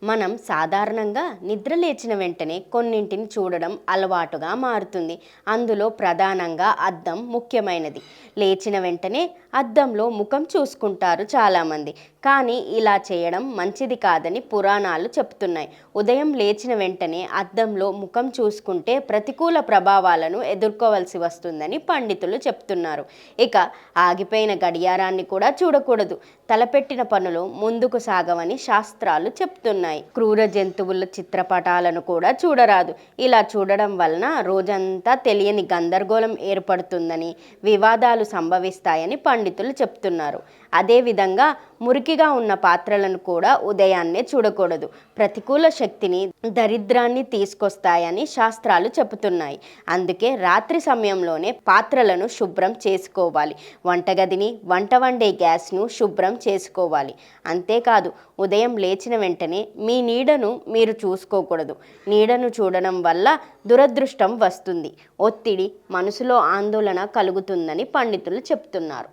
మనం సాధారణంగా నిద్ర లేచిన వెంటనే కొన్నింటిని చూడడం అలవాటుగా మారుతుంది. అందులో ప్రధానంగా అద్దం ముఖ్యమైనది. లేచిన వెంటనే అద్దంలో ముఖం చూసుకుంటారు చాలామంది. కానీ ఇలా చేయడం మంచిది కాదని పురాణాలు చెప్తున్నాయి. ఉదయం లేచిన వెంటనే అద్దంలో ముఖం చూసుకుంటే ప్రతికూల ప్రభావాలను ఎదుర్కోవాల్సి వస్తుందని పండితులు చెప్తున్నారు. ఇక ఆగిపోయిన గడియారాన్ని కూడా చూడకూడదు. తలపెట్టిన పనులు ముందుకు సాగవని శాస్త్రాలు చెప్తున్నాయి. క్రూర జంతువుల చిత్రపటాలను కూడా చూడరాదు. ఇలా చూడడం వలన రోజంతా తెలియని గందరగోళం ఏర్పడుతుందని, వివాదాలు సంభవిస్తాయని పండితులు చెప్తున్నారు. అదేవిధంగా మురికిగా ఉన్న పాత్రలను కూడా ఉదయాన్నే చూడకూడదు. ప్రతికూల శక్తిని, దరిద్రాన్ని తీసుకొస్తాయని శాస్త్రాలు చెబుతున్నాయి. అందుకే రాత్రి సమయంలోనే పాత్రలను శుభ్రం చేసుకోవాలి. వంటగదిని, వంట వండే గ్యాస్ను శుభ్రం చేసుకోవాలి. అంతేకాదు, ఉదయం లేచిన వెంటనే మీ నీడను మీరు చూసుకోకూడదు. నీడను చూడడం వల్ల దురదృష్టం వస్తుంది, ఒత్తిడి, మనసులో ఆందోళన కలుగుతుందని పండితులు చెప్తున్నారు.